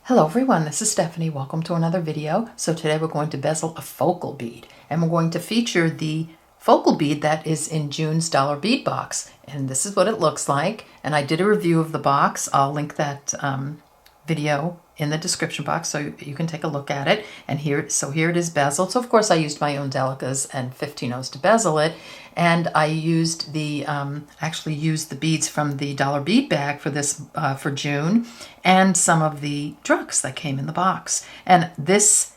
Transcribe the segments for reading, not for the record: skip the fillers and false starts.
Hello everyone, this is Stephanie. Welcome to another video. So today we're going to bezel a focal bead, and we're going to feature the focal bead that is in June's dollar bead box. And this is what it looks like. And I did a review of the box. I'll link that video in the description box so you can take a look at it. And here it is bezeled. So of course I used my own Delicas and 15-0s to bezel it. And I used the, actually used the beads from the dollar bead bag for this, for June, and some of the Druks that came in the box. And this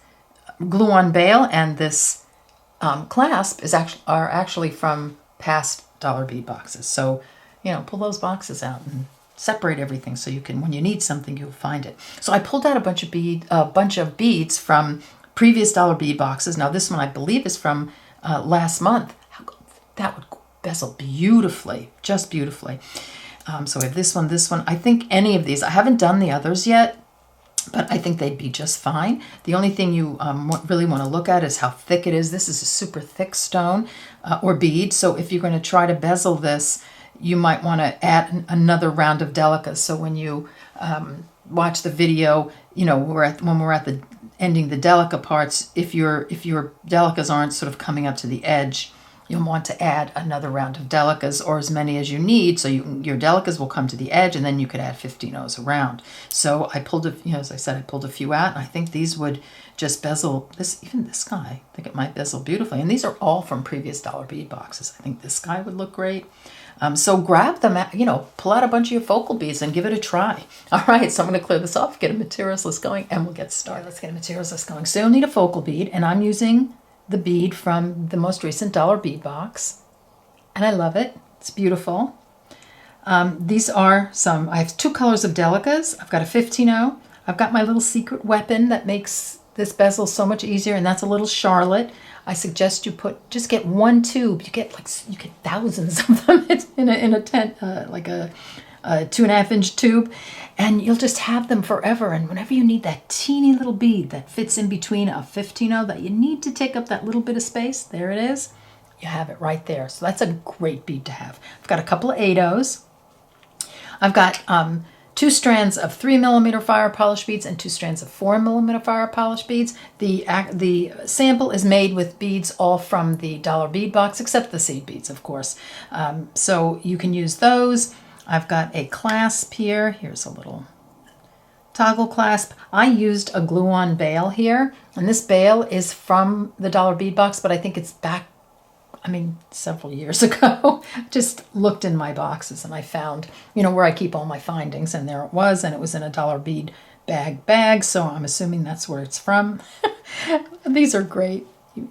glue-on bail and this clasp are actually from past dollar bead boxes. So, you know, pull those boxes out and separate everything so you can, when you need something, you'll find it. So I pulled out a bunch of beads from previous dollar bead boxes. Now this one I believe is from last month. That would bezel beautifully, just beautifully. So I have this one. I think any of these, I haven't done the others yet, but I think they'd be just fine. The only thing you really want to look at is how thick it is. This is a super thick stone or bead. So if you're going to try to bezel this, you might want to add another round of Delica. So when you watch the video, you know, when we're at the ending the Delica parts, if your Delicas aren't sort of coming up to the edge, you'll want to add another round of Delicas, or as many as you need, so your Delicas will come to the edge, and then you could add 15-0s around. So I pulled as I said, I pulled a few out, and I think these would just bezel this. Even this guy, I think it might bezel beautifully. And these are all from previous dollar bead boxes. I think this guy would look great. So grab them, pull out a bunch of your focal beads and give it a try. All right, so I'm going to clear this off, get a materials list going, and we'll get started. Let's get a materials list going. So you'll need a focal bead, and I'm using the bead from the most recent dollar bead box, and I love it. It's beautiful. These are I have two colors of Delicas. I've got a 15-0. I've got my little secret weapon that makes this bezel so much easier, and that's a little Charlotte. I suggest you just get one tube. You get thousands of them in a 2.5-inch tube, and you'll just have them forever. And whenever you need that teeny little bead that fits in between a 15-0 that you need to take up that little bit of space, there it is. You have it right there. So that's a great bead to have. I've got a couple of 8-0s. I've got 2 strands of 3mm fire polish beads and 2 strands of 4mm fire polish beads. The sample is made with beads all from the dollar bead box, except the seed beads, of course. So you can use those. I've got a clasp here. Here's a little toggle clasp. I used a glue-on bail here, and this bail is from the dollar bead box, but I think it's back, several years ago. Just looked in my boxes and I found, where I keep all my findings, and there it was, and it was in a dollar bead bag, so I'm assuming that's where it's from. These are great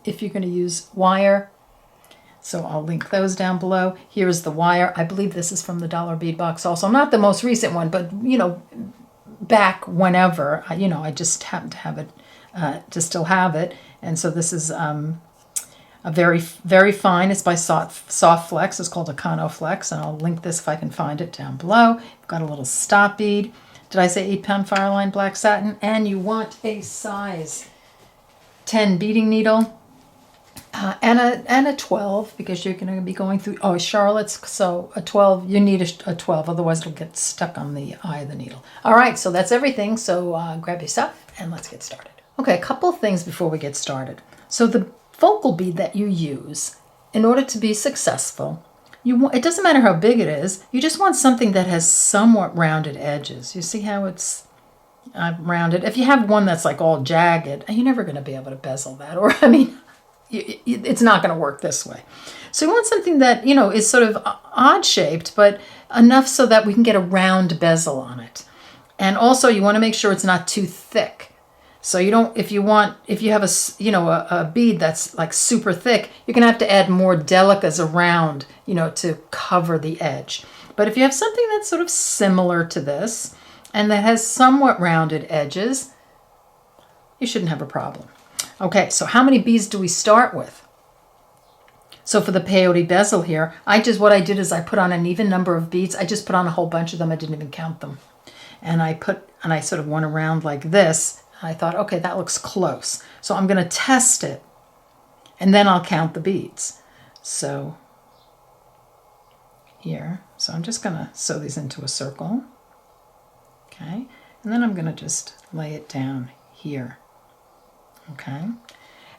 if you're going to use wire. So I'll link those down below. Here's the wire. I believe this is from the dollar bead box also. Not the most recent one, but, back whenever, I just happen to have it, to still have it. And so this is a very, very fine. It's by Soft Flex. It's called a Econo Flex, and I'll link this if I can find it down below. I've got a little stop bead. Did I say 8-pound Fireline black satin? And you want a size 10 beading needle. And a 12, because you're going to be going through, Charlotte's, so a 12, you need a 12, otherwise it'll get stuck on the eye of the needle. All right, so that's everything, so grab your stuff and let's get started. Okay, a couple of things before we get started. So the focal bead that you use, in order to be successful, it doesn't matter how big it is, you just want something that has somewhat rounded edges. You see how it's rounded? If you have one that's like all jagged, you're never going to be able to bezel that, or it's not going to work this way. So you want something that, is sort of odd shaped, but enough so that we can get a round bezel on it. And also you want to make sure it's not too thick. So if you have a bead that's like super thick, you're going to have to add more Delicas around, to cover the edge. But if you have something that's sort of similar to this and that has somewhat rounded edges, you shouldn't have a problem. Okay, so how many beads do we start with? So for the peyote bezel here, what I did is I put on an even number of beads. I just put on a whole bunch of them. I didn't even count them. And I sort of went around like this. I thought, okay, that looks close. So I'm going to test it, and then I'll count the beads. So here, I'm just going to sew these into a circle. Okay, And then I'm going to just lay it down here. Okay.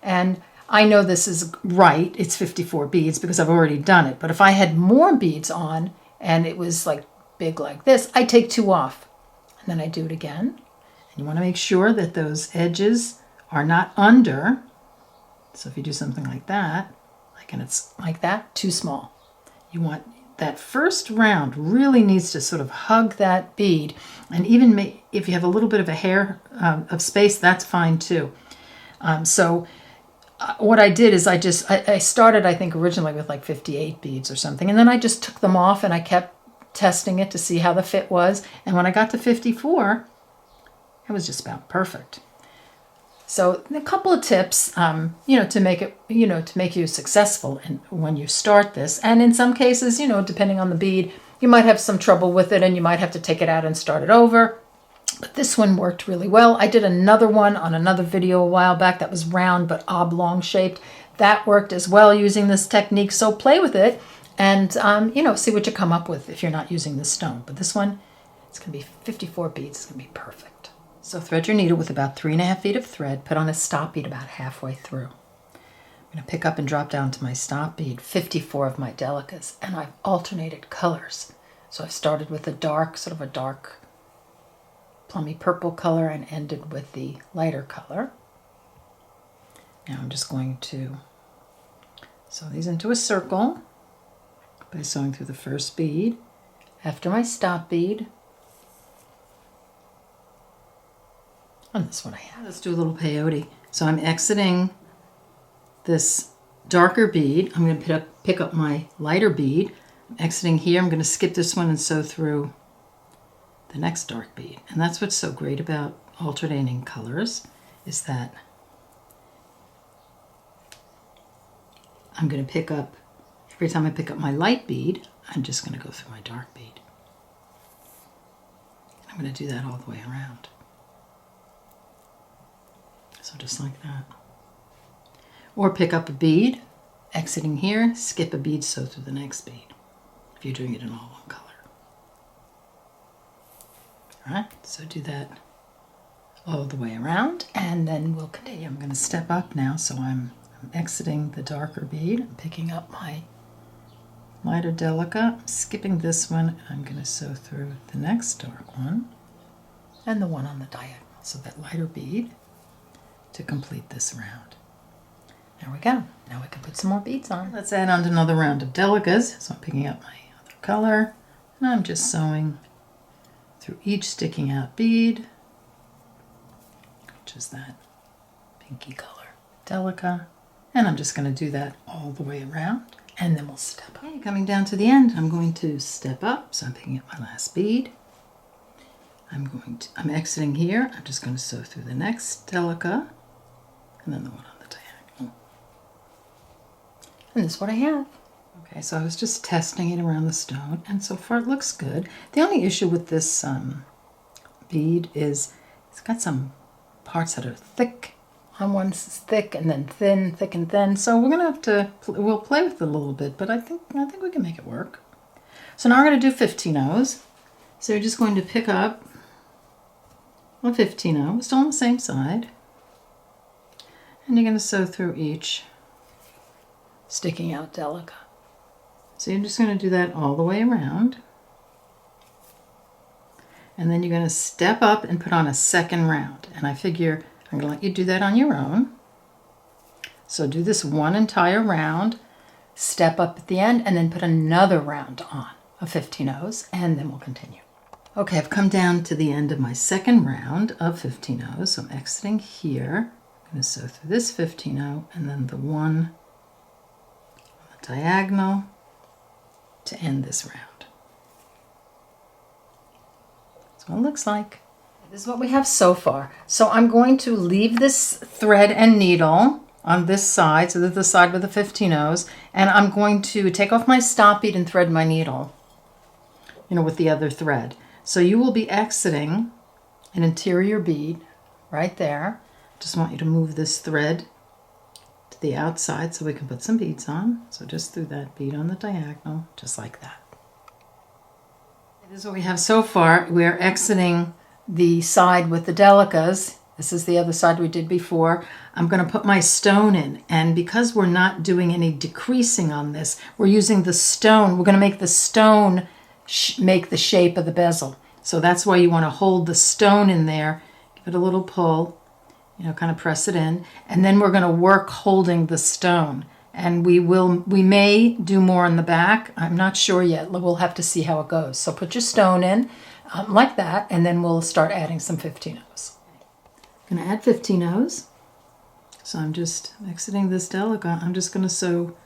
And I know this is right. It's 54 beads because I've already done it. But if I had more beads on and it was like big like this, I take 2 off. And then I do it again. And you want to make sure that those edges are not under. So if you do something like that, and it's like that, too small. You want that first round really needs to sort of hug that bead, and even if you have a little bit of a hair of space, that's fine too. What I did is I started, I think originally with like 58 beads or something, and then I just took them off and I kept testing it to see how the fit was, and when I got to 54, it was just about perfect. So a couple of tips, to make it, to make you successful when you start this. And in some cases, depending on the bead, you might have some trouble with it and you might have to take it out and start it over. But this one worked really well. I did another one on another video a while back that was round but oblong shaped. That worked as well using this technique. So play with it and, see what you come up with if you're not using the stone. But this one, it's going to be 54 beads. It's going to be perfect. So thread your needle with about 3.5 feet of thread. Put on a stop bead about halfway through. I'm going to pick up and drop down to my stop bead 54 of my Delicas, and I've alternated colors. So I've started with sort of a dark plummy purple color and ended with the lighter color. Now I'm just going to sew these into a circle by sewing through the first bead. After my stop bead, and this one I have. Let's do a little peyote. So I'm exiting this darker bead. I'm going to pick up my lighter bead. I'm exiting here. I'm going to skip this one and sew through the next dark bead. And that's what's so great about alternating colors, is that I'm going to pick up, every time I pick up my light bead, I'm just going to go through my dark bead. And I'm going to do that all the way around. So just like that. Or pick up a bead, exiting here, skip a bead, sew through the next bead, if you're doing it in all one color. All right, so do that all the way around, and then we'll continue. I'm going to step up now, so I'm exiting the darker bead, I'm picking up my lighter Delica, skipping this one, and I'm going to sew through the next dark one, and the one on the diagonal, so that lighter bead, to complete this round. There we go. Now we can put some more beads on. Let's add on another round of Delicas. So I'm picking up my other color, and I'm just sewing through each sticking out bead, which is that pinky color Delica. And I'm just going to do that all the way around, and then we'll step up. Okay, coming down to the end, I'm going to step up. So I'm picking up my last bead. I'm exiting here. I'm just going to sew through the next Delica, and then the one on the diagonal. And this is what I have. Okay, so I was just testing it around the stone, and so far it looks good. The only issue with this bead is it's got some parts that are thick. On one's thick and then thin, thick and thin. So we're gonna have to, we'll play with it a little bit, but I think we can make it work. So now we're gonna do 15-ohs. So you're just going to pick up a 15-oh, still on the same side, and you're going to sew through each sticking out Delica. So you're just going to do that all the way around, and then you're going to step up and put on a second round, and I figure I'm going to let you do that on your own. So do this one entire round, step up at the end, and then put another round on of 15-ohs, and then we'll continue. Okay, I've come down to the end of my second round of 15-ohs, so I'm exiting here. I'm going to sew through this 15-oh and then the one on the diagonal to end this round. That's what it looks like. This is what we have so far. So I'm going to leave this thread and needle on this side, so that's the side with the 15-ohs, and I'm going to take off my stop bead and thread my needle, with the other thread. So you will be exiting an interior bead right there. Just want you to move this thread to the outside so we can put some beads on. So just through that bead on the diagonal, just like that. This is what we have so far. We are exiting the side with the Delicas, this is the other side we did before, I'm going to put my stone in. And because we're not doing any decreasing on this, we're using the stone. We're going to make the stone make the shape of the bezel. So that's why you want to hold the stone in there, give it a little pull, you know, kind of press it in. And then we're going to work holding the stone. And we may do more on the back. I'm not sure yet. We'll have to see how it goes. So put your stone in like that, and then we'll start adding some 15-0s. I'm going to add 15-0s. So I'm just exiting this Delica. I'm just going to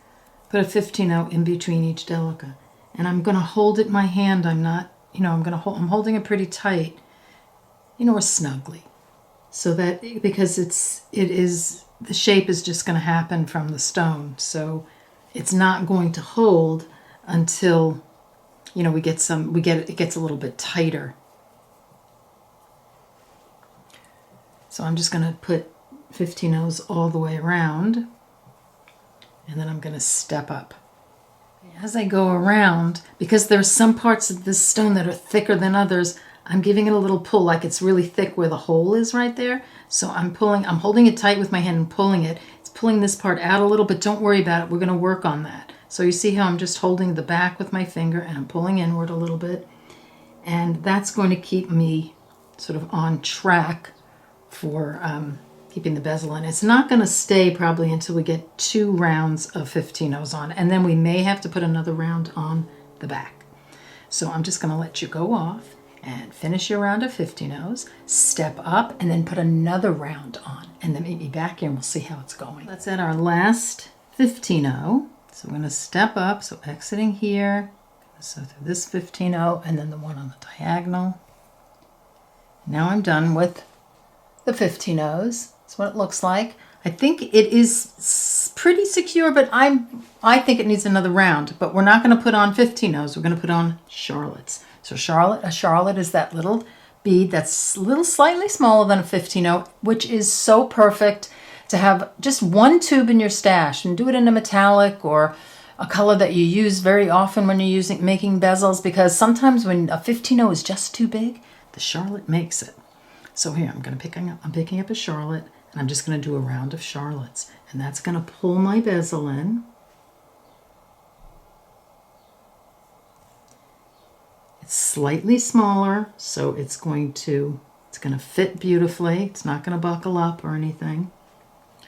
put a 15-0 in between each Delica. And I'm going to hold it in my hand. I'm not, you know, I'm holding it pretty tight, you know, or snugly. So that, because the shape is just going to happen from the stone. So it's not going to hold until, you know, it gets a little bit tighter. So I'm just going to put 15-0s all the way around, and then I'm going to step up. As I go around, because there's some parts of this stone that are thicker than others, I'm giving it a little pull, like it's really thick where the hole is right there. So I'm holding it tight with my hand and pulling it. It's pulling this part out a little, but don't worry about it. We're going to work on that. So you see how I'm just holding the back with my finger and I'm pulling inward a little bit. And that's going to keep me sort of on track for keeping the bezel in. It's not going to stay probably until we get 2 rounds of 15-0s on, and then we may have to put another round on the back. So I'm just going to let you go off and finish your round of 15-0s, step up, and then put another round on, and then meet me back here and we'll see how it's going. Let's add our last 15-0. So I'm going to step up, so exiting here, so through this 15-0 and then the one on the diagonal. Now I'm done with the 15-0s. That's what it looks like. I think it is pretty secure, but I think it needs another round. But we're not going to put on 15-0s. We're going to put on Charlottes. So a Charlotte is that little bead that's a little slightly smaller than a 15-0, which is so perfect to have just one tube in your stash, and do it in a metallic or a color that you use very often when you're making bezels, because sometimes when a 15-0 is just too big, the Charlotte makes it. So here I'm picking up a Charlotte, and I'm just going to do a round of Charlottes, and that's going to pull my bezel in. It's slightly smaller, so it's going to fit beautifully. It's not going to buckle up or anything.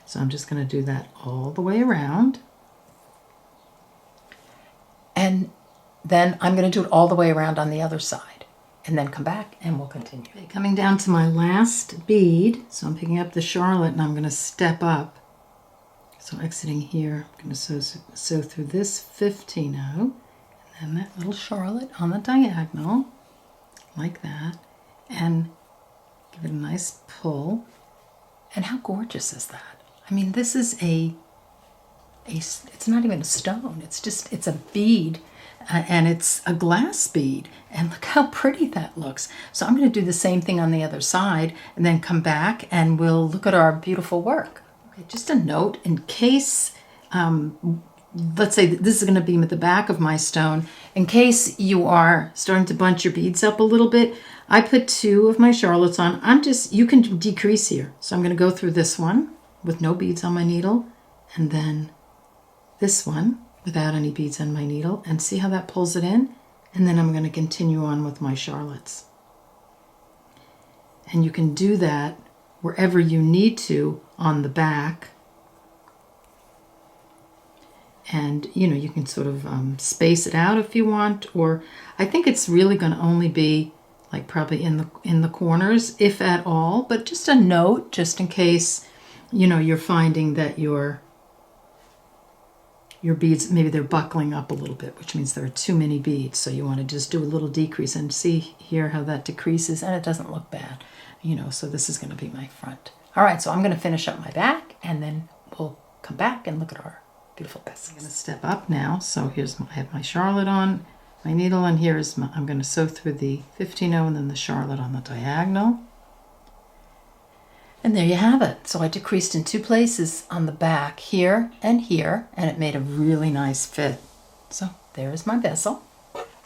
So I'm just going to do that all the way around. And then I'm going to do it all the way around on the other side, and then come back and we'll continue. Okay, coming down to my last bead, so I'm picking up the Charlotte and I'm going to step up. So exiting here, I'm going to sew through this 15-0, and then that little Charlotte on the diagonal, like that, and give it a nice pull. And how gorgeous is that? I mean, this is it's not even a stone, it's a bead, and it's a glass bead, and look how pretty that looks. So I'm going to do the same thing on the other side, and then come back and we'll look at our beautiful work. Okay, just a note, in case, let's say this is going to be at the back of my stone, in case you are starting to bunch your beads up a little bit, I put 2 of my Charlottes on. You can decrease here. So I'm going to go through this one with no beads on my needle, and then this one without any beads on my needle, and see how that pulls it in. And then I'm going to continue on with my Charlottes. And you can do that wherever you need to on the back. And you can sort of space it out if you want, or I think it's really going to only be like probably in the corners, if at all. But just a note, just in case you're finding that your beads, maybe they're buckling up a little bit, which means there are too many beads. So you want to just do a little decrease, and see here how that decreases, and it doesn't look bad, so this is going to be my front. All right, so I'm going to finish up my back, and then we'll come back and look at our beautiful bezels. I'm going to step up now. So I have my Charlotte on my needle, and I'm going to sew through the 15-0 and then the Charlotte on the diagonal. And there you have it. So I decreased in 2 places on the back, here, and it made a really nice fit. So there's my bezel.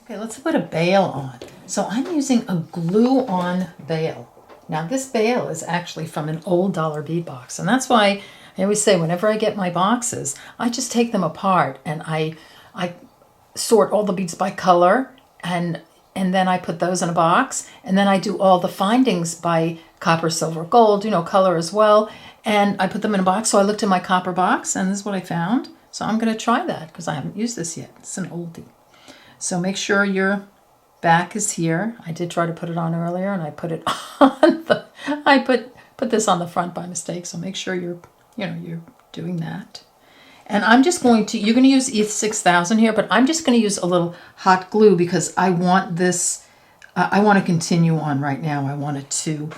Okay, let's put a bail on. So I'm using a glue-on bail. Now this bail is actually from an old dollar bead box, and that's why I always say whenever I get my boxes, I just take them apart and I sort all the beads by color, and then I put those in a box, and then I do all the findings by copper, silver, gold, you know, color as well, and I put them in a box. So I looked in my copper box, and this is what I found. So I'm going to try that because I haven't used this yet. It's an oldie. So make sure your back is here. I did try to put it on earlier, and I put it on the, I put this on the front by mistake. So make sure you're doing that. And I'm just going to, you're going to use E6000 here, but I'm just going to use a little hot glue because I want this, I want to continue on right now. I want it to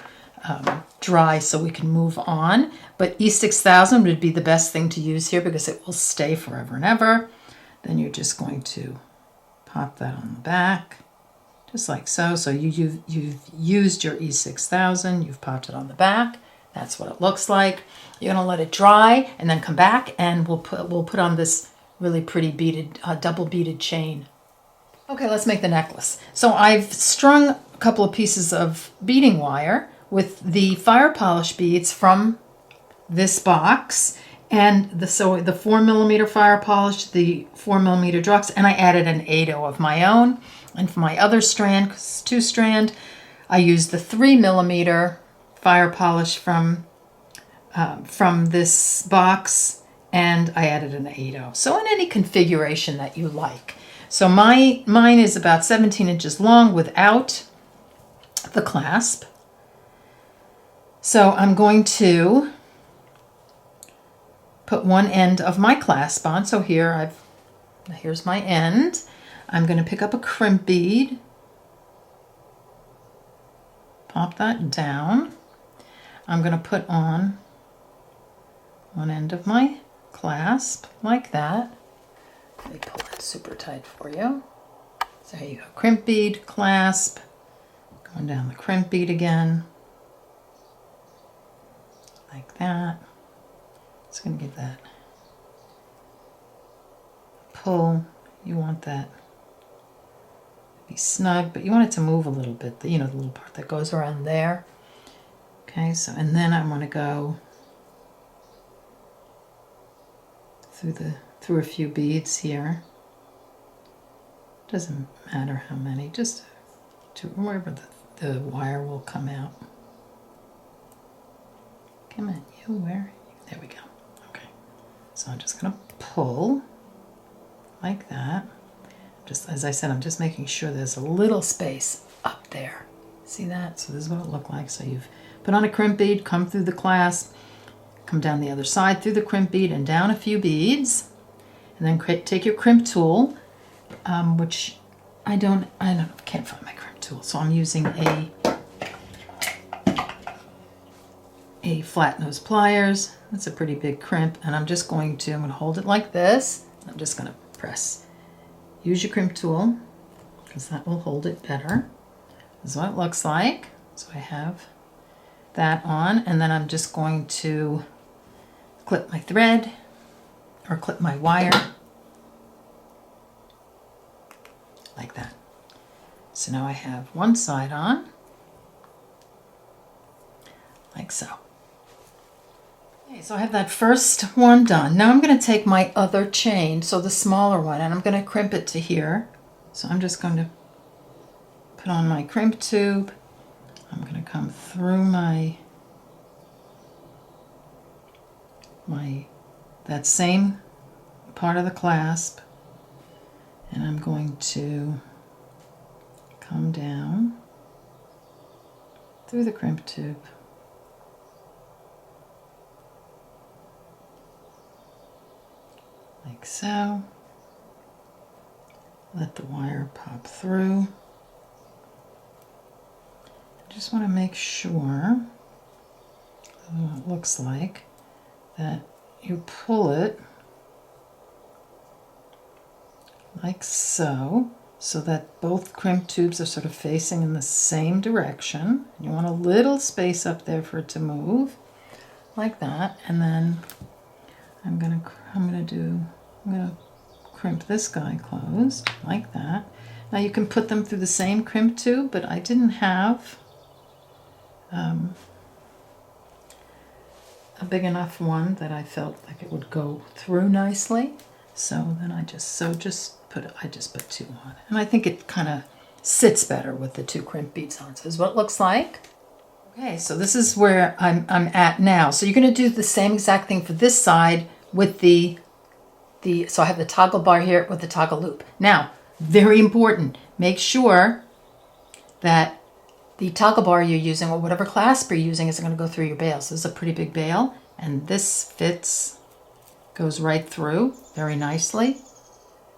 dry so we can move on. But E6000 would be the best thing to use here because it will stay forever and ever. Then you're just going to pop that on the back, just like so. So you've used your E6000, you've popped it on the back. That's what it looks like. You're gonna let it dry and then come back, and we'll put on this really pretty beaded, double beaded chain. Okay, let's make the necklace. So I've strung a couple of pieces of beading wire with the Firepolished beads from this box, and the 4mm Firepolished, the 4mm Druks, and I added an 8/0 of my own. And for my other strand, 'cause it's 2-strand, I used the 3mm Firepolished from this box, and I added an 8/0. So in any configuration that you like. So mine is about 17 inches long without the clasp. So I'm going to put one end of my clasp on. So here's my end. I'm going to pick up a crimp bead, pop that down. I'm going to put on one end of my clasp like that. Let me pull that super tight for you. So there you go, crimp bead, clasp, going down the crimp bead again, like that. It's going to give that pull. You want that to be snug, but you want it to move a little bit, the little part that goes around there. Okay, so, and then I want to go through a few beads here. Doesn't matter how many, just to wherever the wire will come out. Come on, you, where? There we go. Okay, so I'm just going to pull like that. Just as I said, I'm just making sure there's a little space up there. See that? So this is what it looked like. So you've put on a crimp bead, come through the clasp, come down the other side through the crimp bead and down a few beads, and then take your crimp tool, which I can't find my crimp tool, so I'm using a flat nose pliers. That's a pretty big crimp, and I'm going to hold it like this. I'm just going to press. Use your crimp tool because that will hold it better. This is what it looks like. So I have that on, and then I'm just going to clip my thread or clip my wire like that. So now I have one side on, like so. Okay, so I have that first one done. Now I'm going to take my other chain, so the smaller one, and I'm going to crimp it to here. So I'm just going to put on my crimp tube. I'm going to come through that same part of the clasp, and I'm going to come down through the crimp tube like so. Let the wire pop through. I just want to make sure, what it looks like, that you pull it like so, so that both crimp tubes are sort of facing in the same direction. You want a little space up there for it to move, like that. And then I'm gonna crimp this guy closed like that. Now you can put them through the same crimp tube, but I didn't have a big enough one that I felt like it would go through nicely. So then I just put 2 on, and I think it kind of sits better with the 2 crimp beads on. So this is what it looks like. Okay, so this is where I'm at now. So you're going to do the same exact thing for this side with the so I have the toggle bar here with the toggle loop. Now, very important, make sure that the toggle bar you're using, or whatever clasp you're using, is going to go through your bail. So this is a pretty big bail, and this goes right through very nicely.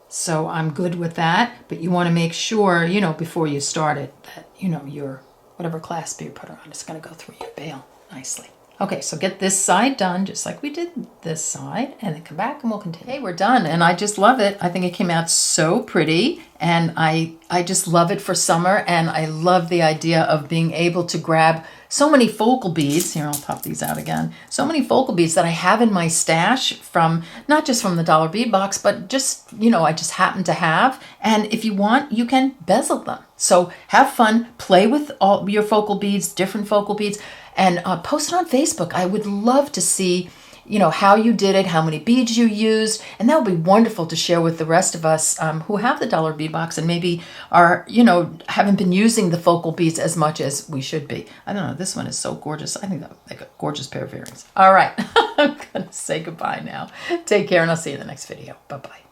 So I'm good with that, but you want to make sure, you know, before you start it, that, you know, your whatever clasp you put on is going to go through your bail nicely. Okay, so get this side done just like we did this side, and then come back and we'll continue. Hey, we're done, and I just love it. I think it came out so pretty, and I just love it for summer, and I love the idea of being able to grab so many focal beads. Here, I'll pop these out again. So many focal beads that I have in my stash from, not just from the dollar bead box, but just, you know, I just happen to have. And if you want, you can bezel them. So have fun, play with all your focal beads, different focal beads, and post it on Facebook. I would love to see, you know, how you did it, how many beads you used, and that would be wonderful to share with the rest of us who have the dollar bead box and maybe are, you know, haven't been using the focal beads as much as we should be. I don't know, this one is so gorgeous. I think that's like a gorgeous pair of earrings. All right, I'm gonna say goodbye now. Take care, and I'll see you in the next video. Bye-bye.